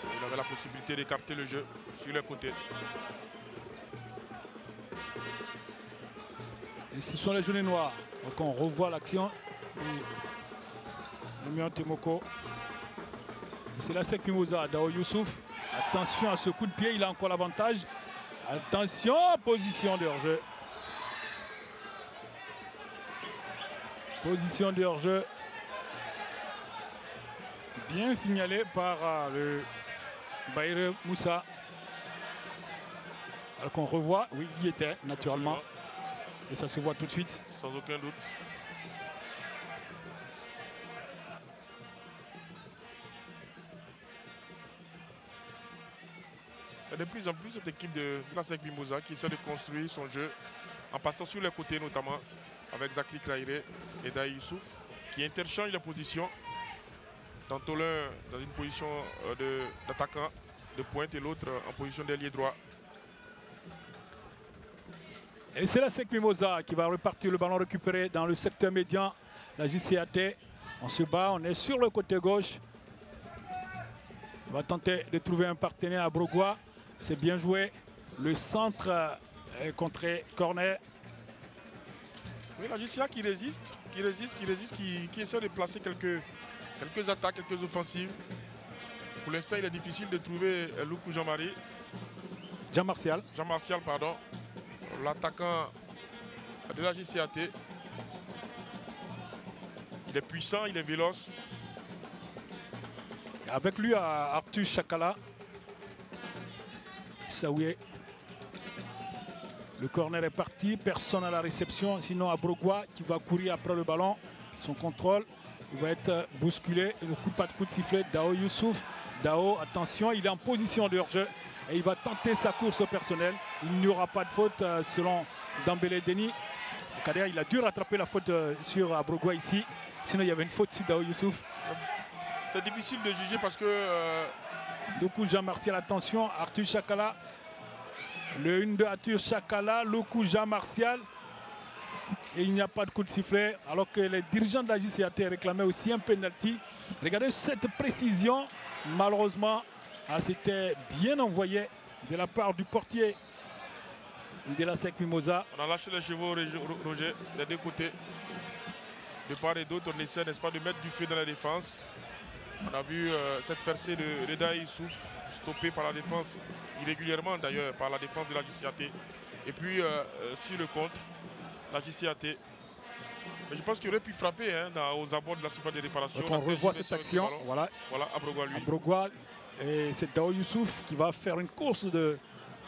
Il avait la possibilité d'écarter le jeu sur le côté. Et ce sont les jaunets noirs. Donc on revoit l'action. Namion Tiemoko. C'est la SEC Mimosa. Dao Youssouf. Attention à ce coup de pied, il a encore l'avantage. Attention, position de hors-jeu. Position de hors-jeu. Bien signalé par le Baïre Moussa. Alors qu'on revoit, oui, il y était naturellement. Et ça se voit tout de suite. Sans aucun doute. Et de plus en plus, cette équipe de la SEC Mimosa qui essaie de construire son jeu en passant sur les côtés notamment avec Zakri Kraire et Dao Youssouf qui interchangent les positions. Tantôt l'un dans une position d'attaquant de pointe et l'autre en position d'ailier droit. Et c'est la SEC Mimosa qui va repartir le ballon récupéré dans le secteur médian. La JCAT, on se bat, on est sur le côté gauche. On va tenter de trouver un partenaire à Brogua. C'est bien joué. Le centre est contré, corner. Oui, la JCA qui résiste, qui essaie de placer quelques attaques, quelques offensives. Pour l'instant, il est difficile de trouver Loukou Jean-Marie. Jean-Martial, pardon. L'attaquant de la JCAT. Il est puissant, il est véloce. Avec lui, Arthur Chakala. Saoué. Le corner est parti, personne à la réception. Sinon, à Brogua qui va courir après le ballon. Son contrôle, il va être bousculé. Et le pas de coup de sifflet, Dao Youssouf. Dao, attention, il est en position de hors-jeu. Et il va tenter sa course personnelle. Il n'y aura pas de faute selon Dambélé Denis. Kader, il a dû rattraper la faute sur Abrogua ici. Sinon, il y avait une faute sur Dao Youssouf. C'est difficile de juger parce que... Du coup, Jean-Martial, attention. Arthur Chakala. Le 1 de Arthur Chakala. Le coup, Jean-Martial. Et il n'y a pas de coup de sifflet. Alors que les dirigeants de la JCAT réclamaient aussi un penalty. Regardez cette précision. Malheureusement, c'était bien envoyé de la part du portier de la SEC Mimosa. On a lâché les chevaux, Roger, des deux côtés. De part et d'autre, on essaie, n'est-ce pas, de mettre du feu dans la défense. On a vu cette percée de Dao Youssouf stoppée par la défense, irrégulièrement d'ailleurs, par la défense de la JCAT. Et puis sur le contre, la JCAT. Mais je pense qu'il aurait pu frapper hein, aux abords de la surface de réparation. Donc on revoit cette action. Voilà, Abrogua lui. Abrogua, et c'est Dao Youssouf qui va faire une course de...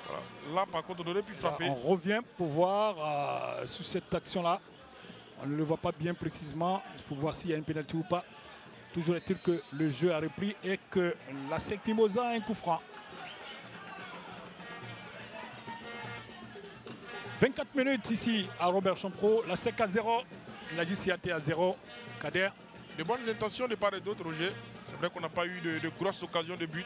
Voilà. Là par contre on aurait pu frapper. Là, on revient pour voir sur cette action-là. On ne le voit pas bien précisément pour voir s'il y a une pénalité ou pas. Toujours est-il que le jeu a repris et que la SEC Mimosa a un coup franc. 24 minutes ici à Robert Champreau. La SEC à 0, la JCAT à 0. Kader. De bonnes intentions de part et d'autre, Roger. C'est vrai qu'on n'a pas eu de grosses occasions de but.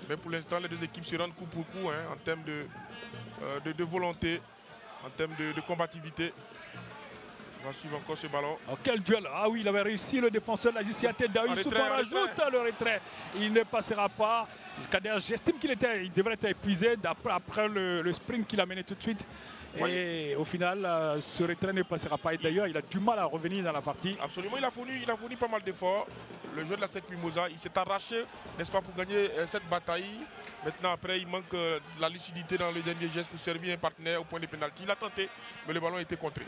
Mais pour l'instant, les deux équipes se rendent coup pour coup hein, en termes de volonté, en termes de combativité. On va suivre encore ce ballon. Oh, quel duel! Ah oui, il avait réussi le défenseur de la JCAT. Dao Youssouf en rajoute le retrait. Il ne passera pas. Kader, j'estime qu'il devrait être épuisé après le sprint qu'il a mené tout de suite. Oui. Et au final, ce retrait ne passera pas. Et d'ailleurs, il a du mal à revenir dans la partie. Absolument, il a fourni pas mal d'efforts. Le joueur de la SEC Mimosa, il s'est arraché, n'est-ce pas, pour gagner cette bataille. Maintenant, après, il manque la lucidité dans le dernier geste pour servir un partenaire au point de pénalty. Il a tenté, mais le ballon a été contré.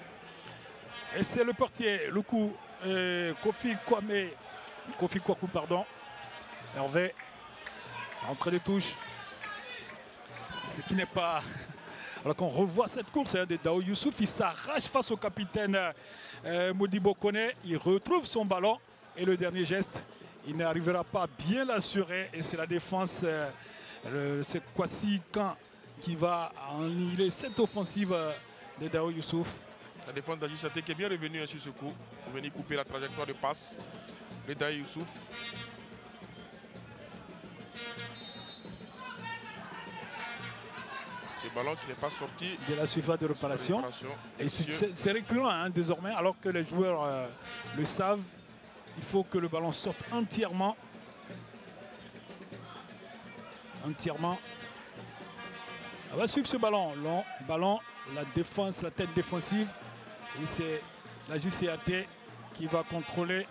Et c'est le portier, Luku, Kofi Kwaku, pardon. Hervé, entrée de touche. Ce qui n'est pas... Alors qu'on revoit cette course hein, de Dao Youssouf, il s'arrache face au capitaine Modibo Kone. Il retrouve son ballon et le dernier geste, il n'arrivera pas à bien l'assurer. Et c'est la défense, c'est Kwasi Khan qui va annihiler cette offensive de Dao Youssouf. La défense d'Ajisate qui est bien revenue sur ce coup pour venir couper la trajectoire de passe de Dao Youssouf. Ce ballon qui n'est pas sorti de la surface de réparation. Et c'est récurrent hein, désormais, alors que les joueurs le savent. Il faut que le ballon sorte entièrement. On va suivre ce ballon. Long ballon, la défense, la tête défensive. Et c'est la JCAT qui va contrôler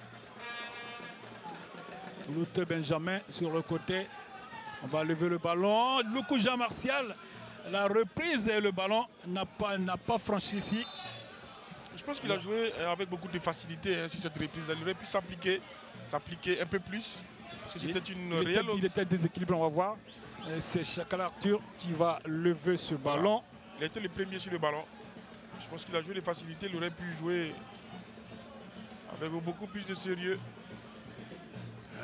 l'auteur Benjamin sur le côté. On va lever le ballon. Luku Jean Martial. La reprise et le ballon n'a pas franchi ici. Je pense qu'il a joué avec beaucoup de facilité hein, sur cette reprise. Il aurait pu s'appliquer un peu plus. Parce que c'était une réelle... Il était déséquilibré, on va voir. C'est Chakala Arthur qui va lever ce ballon. Il a été le premier sur le ballon. Je pense qu'il a joué de facilité. Il aurait pu jouer avec beaucoup plus de sérieux.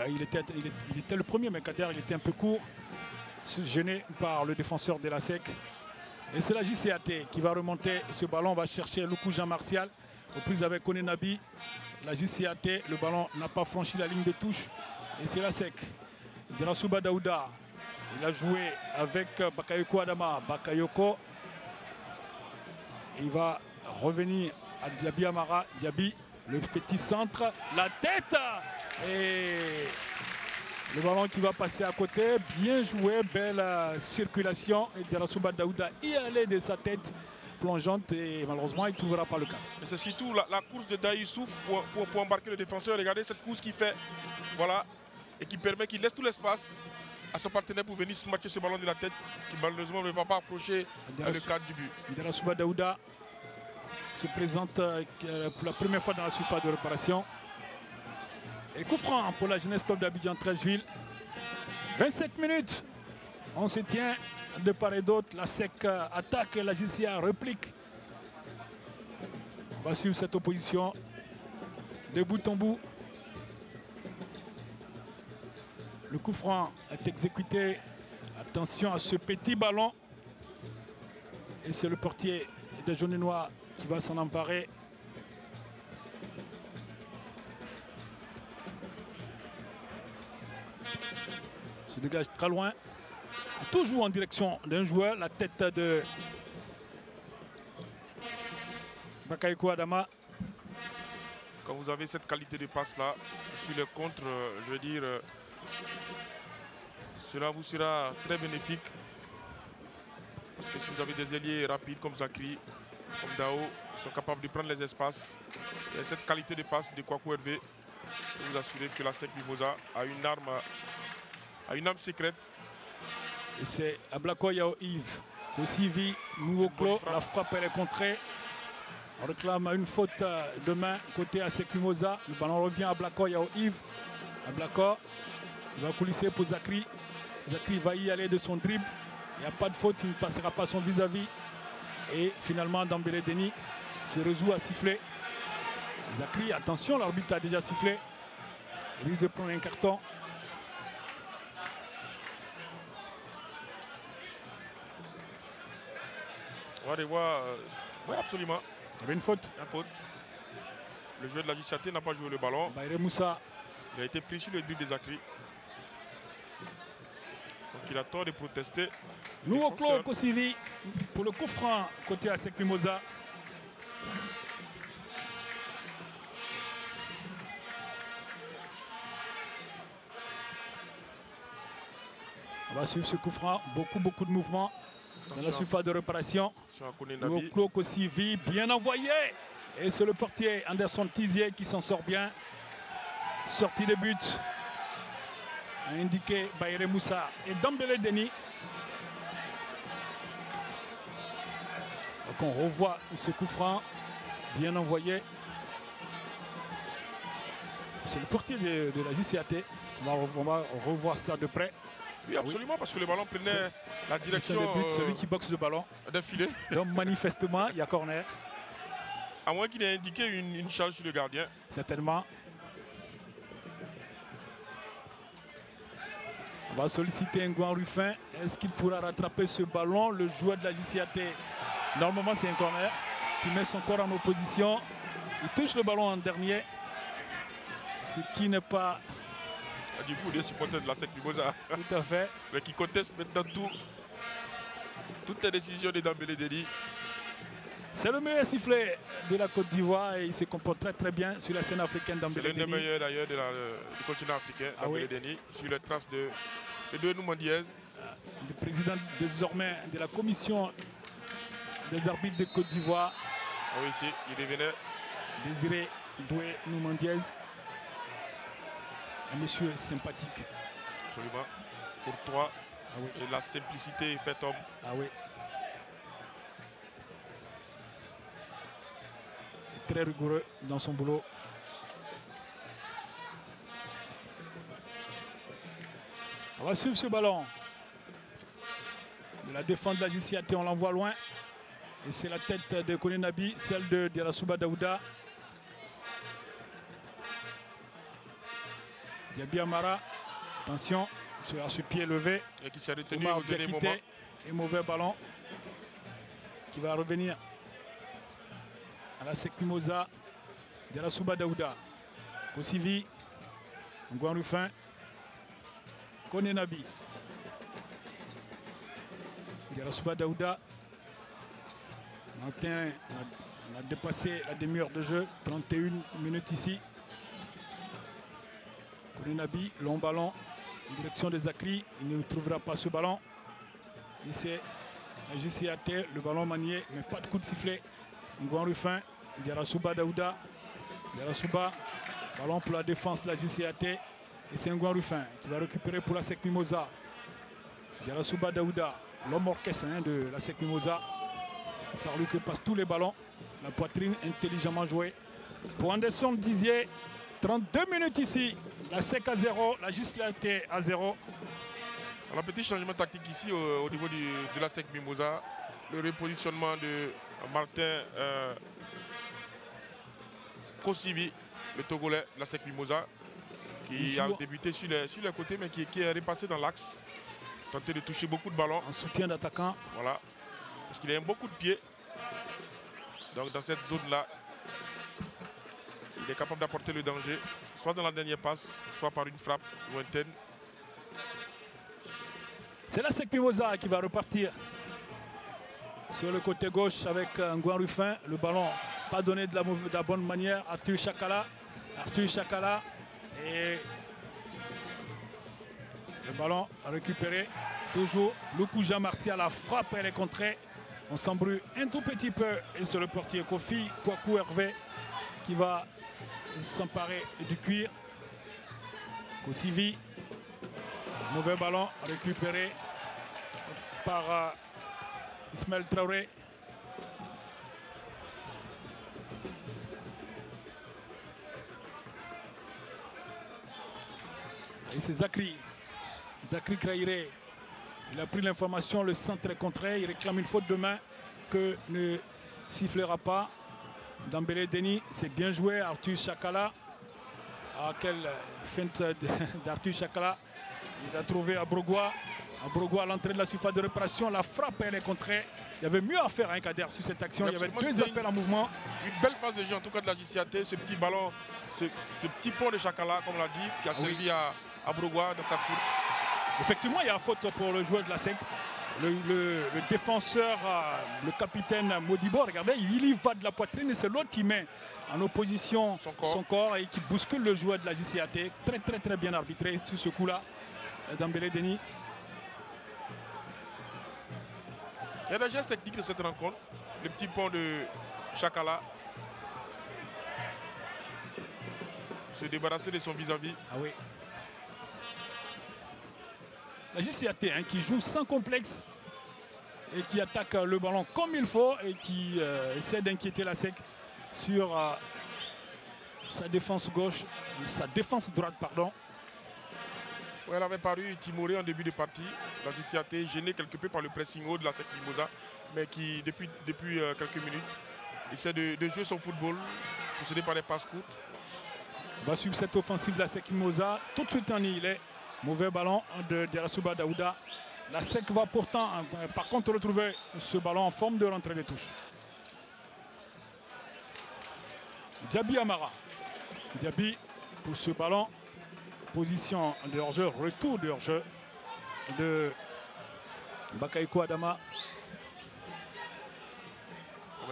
Il était le premier, mais Kader, il était un peu court. Gêné par le défenseur de la SEC. Et c'est la JCAT qui va remonter ce ballon. On va chercher Luku Jean Martial. Aux prises avec Kone Nabi. La JCAT, le ballon n'a pas franchi la ligne de touche. Et c'est la SEC. Djarasouba Daouda. Il a joué avec Bakayoko Adama. Bakayoko. Il va revenir à Diaby Amara. Diaby, le petit centre. La tête. Et... le ballon qui va passer à côté, bien joué, belle circulation. Et Djarasouba Daouda y allait de sa tête plongeante et malheureusement il ne trouvera pas le cadre. C'est surtout la course de Dao Youssouf pour embarquer le défenseur. Regardez cette course qu'il fait, voilà, et qui permet qu'il laisse tout l'espace à son partenaire pour venir se matcher ce ballon de la tête qui malheureusement ne va pas approcher le cadre du but. Djarasouba Daouda se présente pour la première fois dans la surface de réparation. Et coup franc pour la Jeunesse Club d'Abidjan 13 25 minutes. On se tient de part et d'autre. La SEC attaque et la JCA réplique. On va suivre cette opposition de bout en bout. Le coup franc est exécuté. Attention à ce petit ballon. Et c'est le portier des jaunes noirs qui va s'en emparer. Se dégage très loin. Toujours en direction d'un joueur. La tête de Bakayoko Adama. Quand vous avez cette qualité de passe là, sur le contre, je veux dire, cela vous sera très bénéfique. Parce que si vous avez des ailiers rapides comme Zakri, comme Dao, qui sont capables de prendre les espaces, et cette qualité de passe de Kwaku Hervé, je vous assurer que la SEC Mimosa a une arme secrète. Et c'est Ablako Yao Yves Kosivi, nouveau clos, la frappe elle est contrée. On réclame une faute de main côté ASEC Mimosa. Le ballon revient à Blacko, il y a Yves. À Blacko, il va coulisser pour Zakri. Zakri va y aller de son dribble. Il n'y a pas de faute, il ne passera pas son vis-à-vis. Et finalement, Dembélé Denis se résout à siffler. Zakri, attention, l'arbitre a déjà sifflé. Il risque de prendre un carton. On va aller voir. Oui, absolument. Il y avait une faute. Une faute. Le joueur de la JCAT n'a pas joué le ballon. Bayré Moussa. Il a été pris sur le dribble des Zakri. Donc il a tort de protester. Nouveau clos Kosivi pour le coup franc côté ASEC Mimosa. On va suivre ce coup franc. Beaucoup de mouvements dans la surface de réparation. Nouveau clos Kosivi, bien envoyé. Et c'est le portier Anderson Tizier qui s'en sort bien. Sortie de but. A indiqué Bayré Moussa et Dembélé Denis. Donc on revoit ce coup franc bien envoyé. C'est le portier de la JCAT. On va revoir ça de près. Oui, absolument, oui. Parce que le ballon prenait la direction de but, celui qui boxe le ballon. D'un filet. Donc manifestement, il y a corner. À moins qu'il ait indiqué une charge sur le gardien. Certainement. On va solliciter Ngouan Ruffin. Est-ce qu'il pourra rattraper ce ballon? Le joueur de la JCAT, normalement c'est un corner, qui met son corps en opposition. Il touche le ballon en dernier. Ce qui n'est pas... Du coup, les supporters de l'ASEC Mimosa. Tout à fait. Mais qui contestent maintenant toutes les décisions de Dembélé Denis. C'est le meilleur sifflet de la Côte d'Ivoire et il se comporte très bien sur la scène africaine Dembélé Denis. C'est l'un des meilleurs d'ailleurs du continent africain, Dembélé Denis, sur les traces de Nouman Diaz. Le président désormais de la commission des arbitres de Côte d'Ivoire. Ah oui, ici, il revenait. Désiré Doué Nouman Diaz. Un monsieur sympathique. Absolument. Courtois. Ah oui. Et la simplicité fait homme. Ah oui. Très rigoureux dans son boulot. On va suivre ce ballon. De la défense de la JCAT, on l'envoie loin. Et c'est la tête de Kone Nabi, celle de Diarra Daouda. Diaby Amara, attention, sur ce pied levé. Et qui s'est retenu au dernier moment. Et mauvais ballon qui va revenir à l'ASEC Mimosa. Diarra Daouda. Kosivi, Ngouan Ruffin, Kone Nabi. Diarra Daouda. On a dépassé la demi-heure de jeu, 31 minutes ici. Kone Nabi, long ballon en direction de Zakri, il ne trouvera pas ce ballon. Et c'est la JCAT, le ballon manié, mais pas de coup de sifflet. Ngouan Ruffin, Diarra Daouda. Diarra, ballon pour la défense de la JCAT. Et c'est Ngouan Ruffin qui va récupérer pour l'ASEC Mimosa. Diarra Daouda, l'homme orchestre de l'ASEC Mimosa. Par lui que passent tous les ballons. La poitrine intelligemment jouée. Pour Anderson Tizier, 32 minutes ici. La SEC à 0, la JCAT à 0. Alors, un petit changement tactique ici au niveau de la SEC Mimosa. Le repositionnement de Martin Kosivi, le Togolais de la SEC Mimosa, qui a débuté sur les côtés, mais qui est repassé dans l'axe. Tenté de toucher beaucoup de ballons. En soutien d'attaquant. Voilà. Parce qu'il a beaucoup de pieds. Donc dans cette zone-là, il est capable d'apporter le danger, soit dans la dernière passe, soit par une frappe lointaine. C'est la SEC Mimosa qui va repartir sur le côté gauche avec Ngouan Ruffin. Le ballon pas donné de la bonne manière. Arthur Chakala. Et le ballon récupéré. Toujours Lukou Jean Martial, la frappe, elle est contrée. On s'embrouille un tout petit peu et c'est le portier Kofi Kwaku Hervé qui va s'emparer du cuir. Kosivi, mauvais ballon récupéré par Ismaël Traoré. Et c'est Zakri Kraïré. Il a pris l'information, le centre est contré. Il réclame une faute de main que ne sifflera pas. Dembélé Denis, c'est bien joué. Arthur Chakala. Ah, quelle feinte d'Arthur Chakala. Il a trouvé Abrogua. Abrogua à l'entrée de la surface de réparation. La frappe, elle est contrée. Il y avait mieux à faire, hein, Kader, sur cette action. Il y avait deux appels en mouvement. Une belle phase de jeu, en tout cas de la JCAT. Ce petit ballon, ce petit pont de Chakala, comme on l'a dit, qui a servi à Abrogua dans sa course. Effectivement, il y a faute pour le joueur de la SEC. Le défenseur, le capitaine Modibo, regardez, il y va de la poitrine et c'est l'autre qui met en opposition son corps et qui bouscule le joueur de la JCAT. Très bien arbitré sur ce coup-là. Dembélé Denis. Il y a des gestes techniques de cette rencontre. Le petit pont de Chakala. Se débarrasser de son vis-à-vis. Ah oui. La JCAT, hein, qui joue sans complexe et qui attaque le ballon comme il faut et qui essaie d'inquiéter la SEC sur sa défense gauche, sa défense droite, pardon. Ouais, elle avait paru timorée en début de partie. La JCAT gênée quelque peu par le pressing haut de la SEC Mimosa, mais qui depuis quelques minutes essaie de jouer son football, procéder par des passes courtes. On va suivre cette offensive de la SEC Mimosa. Tout de suite annihilé. Mauvais ballon de Derasouba Daouda. La SEC va pourtant, par contre, retrouver ce ballon en forme de rentrée des touches. Diaby Amara. Diaby pour ce ballon. Position de hors-jeu, retour de hors-jeu de Bakayoko Adama.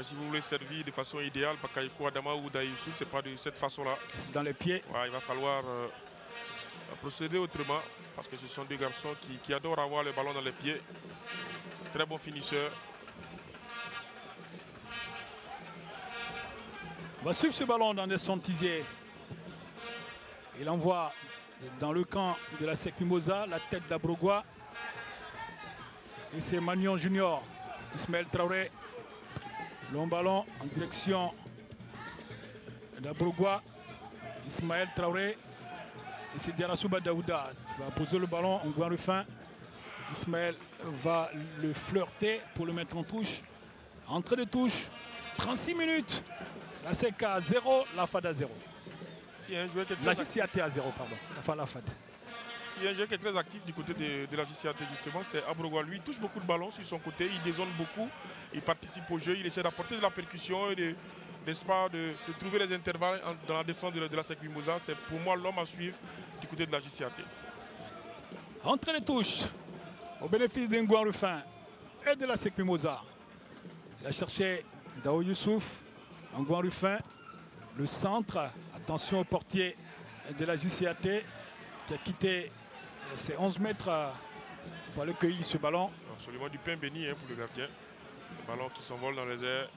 Si vous voulez servir de façon idéale Bakayoko Adama ou Daïsou, c'est pas de cette façon-là. C'est dans les pieds. Ouais, il va falloir procéder autrement parce que ce sont deux garçons qui adorent avoir le ballon dans les pieds. Très bon finisseur. On va suivre ce ballon dans des Tizier. Il envoie dans le camp de la SEC Mimosa la tête d'Abrogua. Et c'est Magnon Junior. Ismaël Traoré. Long ballon en direction d'Abrogua. Ismaël Traoré. Et c'est Derasouba Daouda qui va poser le ballon en Guarufin. Ismaël va le flirter pour le mettre en touche. Entrée de touche. 36 minutes. La SEC à 0, la FAD à 0. La JCAT à 0, pardon. La FAD. Il y a un joueur qui est très actif du côté de la JCAT justement, c'est Abrogua. Lui, il touche beaucoup de ballons sur son côté, il dézone beaucoup, il participe au jeu, il essaie d'apporter de la percussion et de trouver les intervalles dans la défense de la SEC Mimosa. C'est pour moi l'homme à suivre du côté de la JCAT. Entrée de touche au bénéfice d'Ngouan Rufin et de la SEC Mimosa. Il a cherché Dao Youssouf, Ngouan Rufin, le centre. Attention au portier de la JCAT qui a quitté ses 11 mètres pour aller cueillir ce ballon. Absolument du pain béni pour le gardien. Le ballon qui s'envole dans les airs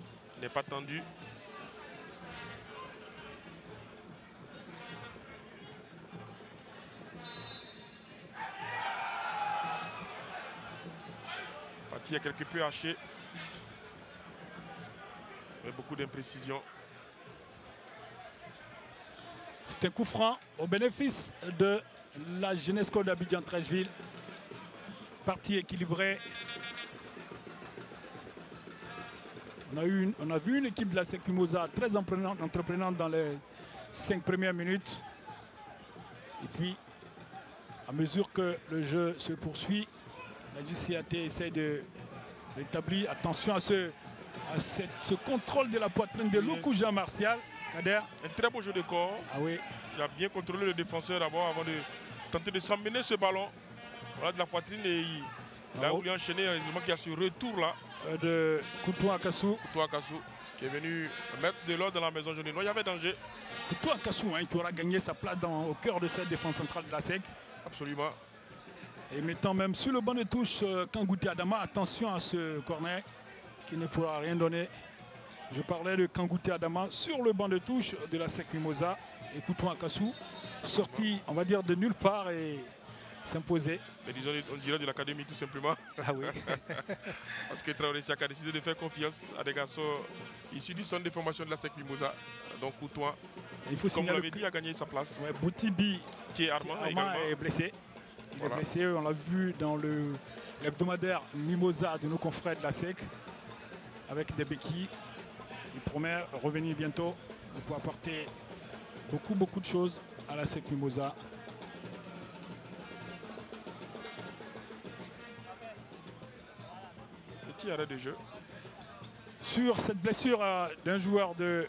n'est pas tendu. Partie est quelque peu hachée. Avec beaucoup d'imprécision. C'est un coup franc au bénéfice de la Jeunesse d'Abidjan Trècheville. Partie équilibrée. On a vu une équipe de la SEC Mimosa très entreprenante dans les 5 premières minutes. Et puis, à mesure que le jeu se poursuit, la JCAT essaie de rétablir. Attention à ce contrôle de la poitrine de Loukou Jean-Martial. Kader. Un très beau jeu de corps. Ah oui. Qui a bien contrôlé le défenseur d'abord avant de tenter de s'emmener ce ballon. Voilà, de la poitrine et là où il a enchaîné, heureusement qu'il y a ce retour là. De Koutou Akassou. Koutou Akassou qui est venu mettre de l'ordre dans la maison jaune. Il y avait danger. Koutou Akassou qui aura gagné sa place au cœur de cette défense centrale de la SEC. Absolument. Et mettant même sur le banc de touche Kangouti Adama. Attention à ce corner qui ne pourra rien donner. Je parlais de Kangouti Adama sur le banc de touche de la SEC Mimosa. Et Koutou Akassou sorti, on va dire, de nulle part et s'imposer. Mais disons, on dirait de l'académie tout simplement. Ah oui. Parce que Traoré Siaka a décidé de faire confiance à des garçons issus du centre de formation de la SEC Mimosa. Donc Courtois, Il faut comme on signaler l'avait dit, a gagné sa place. ouais, Boutibi Armand est blessé. Il Voilà. est blessé, on l'a vu dans l'hebdomadaire Mimosa de nos confrères de la SEC avec des béquilles. Il promet revenir bientôt pour apporter beaucoup de choses à la SEC Mimosa. Petit arrêt de jeu. Sur cette blessure d'un joueur de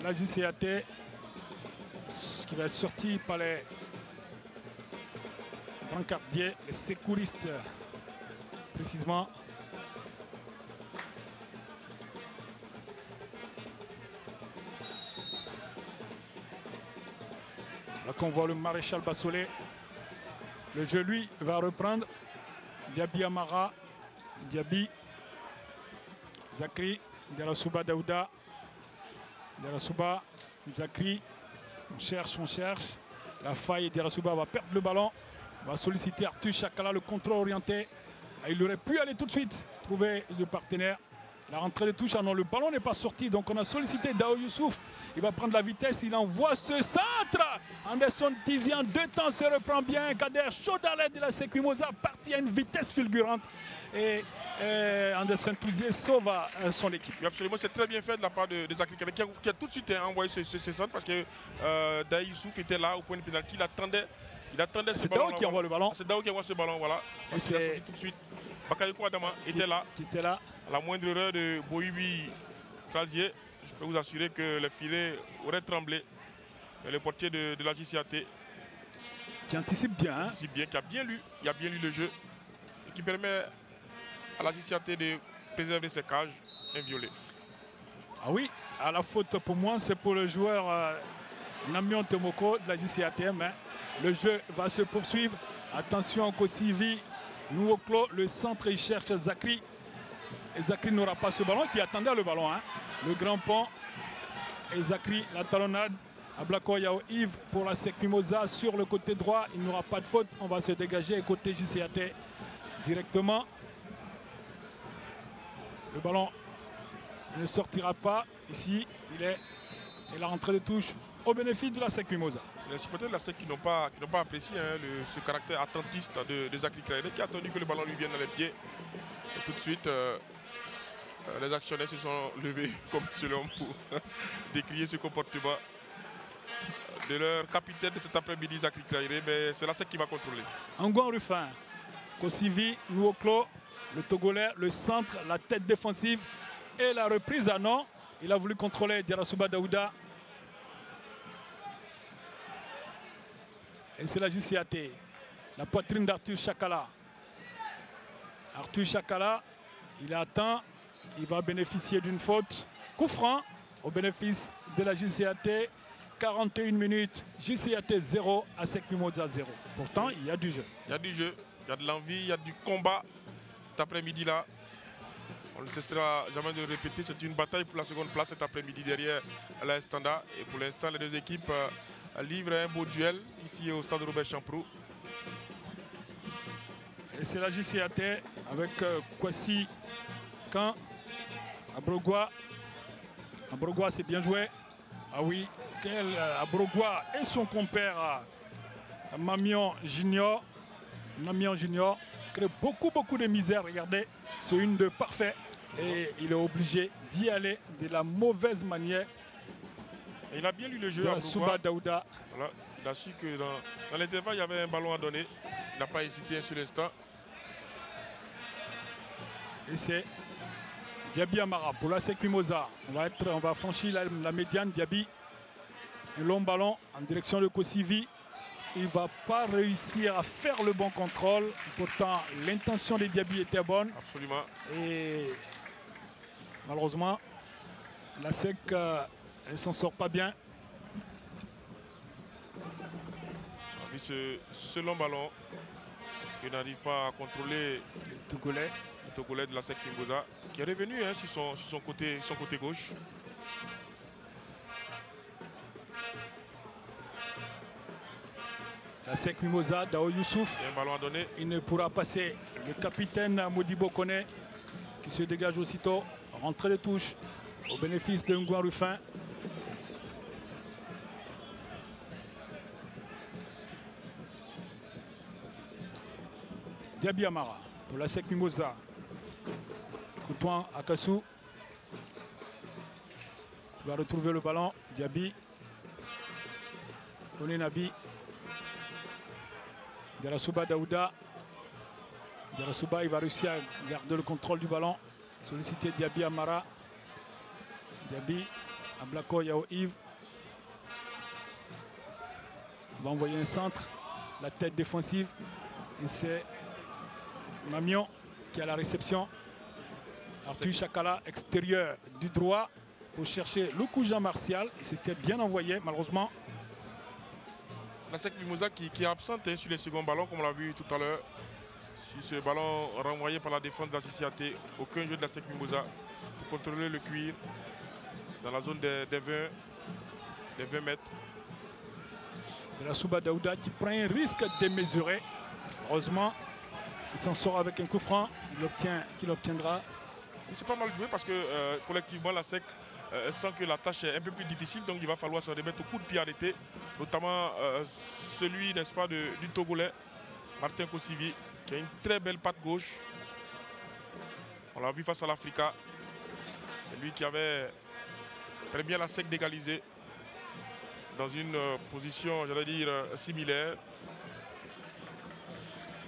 la JCAT, qui va être sorti par les brancardiers, les secouristes précisément. Là qu'on voit le maréchal Bassolé. Le jeu, lui, va reprendre. Diaby Amara, Diaby, Zakri, Diarasuba Daouda, Diarasuba, Zakri. On cherche. La faille, Diarasuba va perdre le ballon. On va solliciter Arthur Chakala, le contrôle orienté. Ah, il aurait pu aller tout de suite trouver le partenaire. La rentrée de touche, ah non, le ballon n'est pas sorti. Donc on a sollicité Dao Youssouf. Il va prendre la vitesse, il envoie ce centre. Anderson Tizian, 2 temps, se reprend bien. Kader Chaudalet de la SEC Mimosa, parti à une vitesse fulgurante. Et Anderson Tizian sauve son équipe. Oui, absolument, c'est très bien fait de la part des Africains qui a tout de suite envoyé ce centre parce que Dao Youssouf était là au point de pénalty. Il attendait ce ballon. C'est Dao qui envoie le ballon. C'est Dao qui envoie ce ballon, voilà. Et il a sorti tout de suite. Bakayoko Adama était là. Qui était là. À la moindre erreur de Boibi Krasier, je peux vous assurer que le filet aurait tremblé. Et le portier de la JCAT qui anticipe bien. Hein. Qui a bien lu le jeu. Et qui permet à la JCAT de préserver ses cages inviolées. Ah oui, à la faute pour moi, c'est pour le joueur Namion Tomoko de la JCAT. Mais le jeu va se poursuivre. Attention, Kosivi, nouveau clos, le centre, il cherche Zakri. Et Zakri n'aura pas ce ballon qui attendait le ballon. Hein. Le grand pont. Et Zakri, la talonnade. Ablako Yao Yves pour la SEC Mimosa sur le côté droit. Il n'aura pas de faute. On va se dégager côté JCAT directement. Le ballon ne sortira pas. Ici, il est. Et la rentrée de touche au bénéfice de la SEC Mimosa. Les supporters de la SEC qui n'ont pas apprécié hein, ce caractère attentiste de Zakri Kraïdé qui a attendu que le ballon lui vienne dans les pieds. Et tout de suite, les actionnaires se sont levés comme selon pour décrier ce comportement de leur capitaine de cet après-midi, Zakri Kraïdé. Mais c'est la SEC qui va contrôler. Angoin Ruffin, Kosivi, nouveau clos, le Togolais, le centre, la tête défensive et la reprise à non. Il a voulu contrôler Diarasuba Daouda. Et c'est la JCAT. La poitrine d'Arthur Chakala. Arthur Chakala, il attend. Il va bénéficier d'une faute. Coup franc au bénéfice de la JCAT. 41 minutes. JCAT 0 à SEC Mimosa 0. Pourtant, il y a du jeu. Il y a du jeu, il y a de l'envie, il y a du combat. Cet après-midi-là, on ne cessera jamais de le répéter. C'est une bataille pour la seconde place cet après-midi derrière la Standard. Et pour l'instant, les deux équipes livrent un beau duel ici au stade Robert Champroux. Et c'est la JCAT avec Kwasi Kan, Abrogwa. Abrogwa, c'est bien joué. Ah oui, Abrogwa et son compère Mamion Junior. Mamion Junior crée beaucoup de misère. Regardez, c'est une de parfait. Et il est obligé d'y aller de la mauvaise manière. Et il a bien lu le jeu. Souba Daouda. Voilà, il a su que dans l'intervalle, il y avait un ballon à donner. Il n'a pas hésité un seul instant. Et c'est Diaby Amara pour la SEC Mimosa. On va franchir la médiane. Diaby, un long ballon en direction de Kosivi. Il ne va pas réussir à faire le bon contrôle. Pourtant, l'intention de Diaby était bonne. Absolument. Et malheureusement, la SEC ne s'en sort pas bien. Ce long ballon qui n'arrive pas à contrôler le Togolais de la SEC Mimosa, qui est revenu hein, sur son côté gauche. La SEC Mimosa, Dao Youssouf. Et un ballon à donner. Il ne pourra passer. Le capitaine Modibo Kone qui se dégage aussitôt. Rentrée de touche au bénéfice de Ngouan Rufin. Diaby Amara pour la SEC Mimosa. Coupon à Kassou. Il va retrouver le ballon. Diaby. Kone Nabi. Darasuba Daouda. Darasuba, il va réussir à garder le contrôle du ballon. Solliciter Diaby Amara. Diaby, Ablako Yao Yves. Il va envoyer un centre. La tête défensive. Et c'est Mamion qui a la réception. Arthur Chakala, extérieur du droit. Pour chercher Luku Jean Martial. C'était bien envoyé, malheureusement. La SEC Mimosa qui est absente sur les seconds ballons, comme on l'a vu tout à l'heure. Sur ce ballon renvoyé par la défense de la JCAT, aucun jeu de la SEC Mimosa pour contrôler le cuir dans la zone des 20 mètres. Darasuba Daouda qui prend un risque démesuré. Heureusement, il s'en sort avec un coup franc. Il obtiendra. C'est pas mal joué parce que collectivement la SEC sent que la tâche est un peu plus difficile, donc il va falloir se remettre au coup de pied arrêté, notamment celui, n'est-ce pas, du Togolais, Martin Kosivi, qui a une très belle patte gauche. On l'a vu face à l'Africa. C'est lui qui avait très bien la SEC d'égaliser dans une position, j'allais dire, similaire.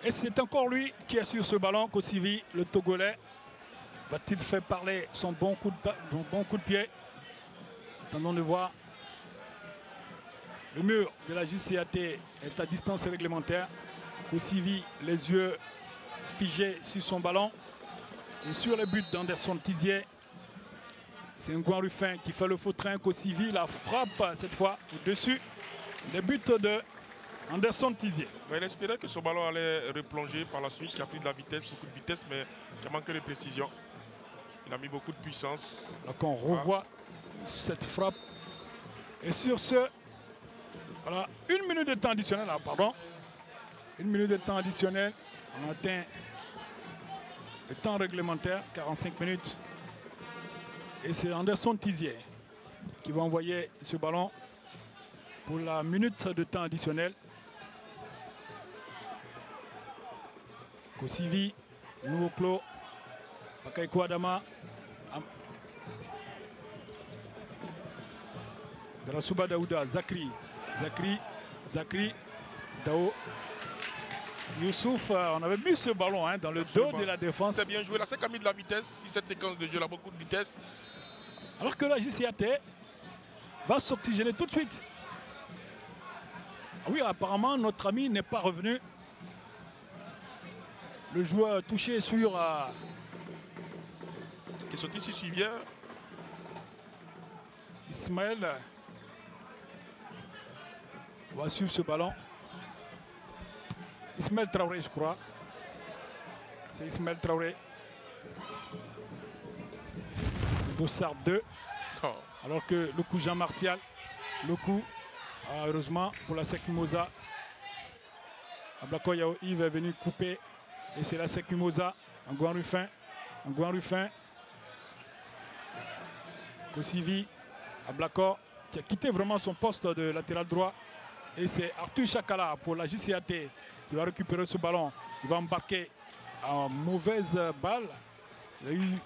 Et c'est encore lui qui est sur ce ballon, Kosivi, le Togolais. Va-t-il faire parler son bon coup de pied? Attendons de voir. Le mur de la JCAT est à distance réglementaire. Kosivi, les yeux figés sur son ballon. Et sur le but d'Anderson Tizier, c'est Ngouan Rufin qui fait le faux train. Kosivi la frappe cette fois au-dessus des buts de Anderson Tizier. Il espérait que son ballon allait replonger par la suite, qui a pris de la vitesse, beaucoup de vitesse, mais qui a manqué de précision. Il a mis beaucoup de puissance. Donc on revoit cette frappe. Et sur ce, voilà, 1 minute de temps additionnel. Ah, pardon. 1 minute de temps additionnel. On atteint le temps réglementaire, 45 minutes. Et c'est Anderson Tizier qui va envoyer ce ballon pour la minute de temps additionnel. Kosivi, nouveau clos. Bakaïko Adama. Darasuba Daouda, Zakri, Dao Youssouf, on avait mis ce ballon dans le dos de la défense. C'est bien joué, la SEC a mis de la vitesse sur cette séquence de jeu, là, beaucoup de vitesse. Alors que la JCAT va s'oxygéner tout de suite. Ah oui, apparemment, notre ami n'est pas revenu. Le joueur touché sur... qui est sorti sur Suivière. Ismaël va suivre ce ballon. Ismaël Traoré, je crois. C'est Ismaël Traoré. Bossard 2. Oh. Alors que le coup Jean Martial. Le coup, heureusement, pour la SEC Mimosa. Ablako Yao Yves est venu couper. Et c'est la SEC Mimosa. Ngouan Rufin. Kosivi. Ablako qui a quitté vraiment son poste de latéral droit. Et c'est Arthur Chakala pour la JCAT qui va récupérer ce ballon. Il va embarquer en mauvaise balle. Il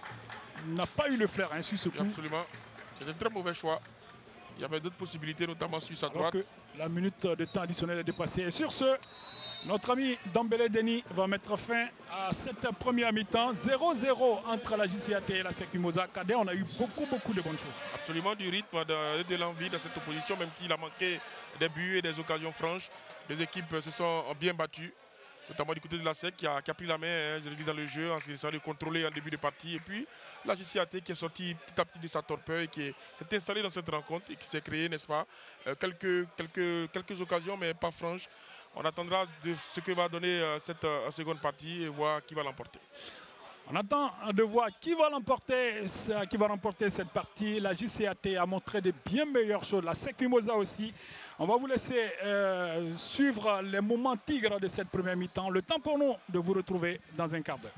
n'a pas eu le flair sur ce coup. Absolument. C'est un très mauvais choix. Il y avait d'autres possibilités, notamment sur sa droite. Alors que la minute de temps additionnel est dépassée. Et sur ce, notre ami Dambélé Denis va mettre fin à cette première mi-temps. 0-0 entre la JCAT et la SEC Mimosa. Cadet, on a eu beaucoup de bonnes choses. Absolument, du rythme, de l'envie dans cette opposition, même s'il a manqué des buts et des occasions franches. Les équipes se sont bien battues, notamment du côté de la SEC qui a pris la main, je le dis, dans le jeu en essayant de contrôler en début de partie. Et puis la JCAT qui est sortie petit à petit de sa torpeur et qui s'est installée dans cette rencontre et qui s'est créé, n'est-ce pas, quelques occasions, mais pas franches. On attendra de ce que va donner cette seconde partie et voir qui va l'emporter. On attend de voir qui va remporter cette partie. La JCAT a montré de bien meilleures choses. La SEC Mimosa aussi. On va vous laisser suivre les moments tigres de cette première mi-temps. Le temps pour nous de vous retrouver dans un quart d'heure.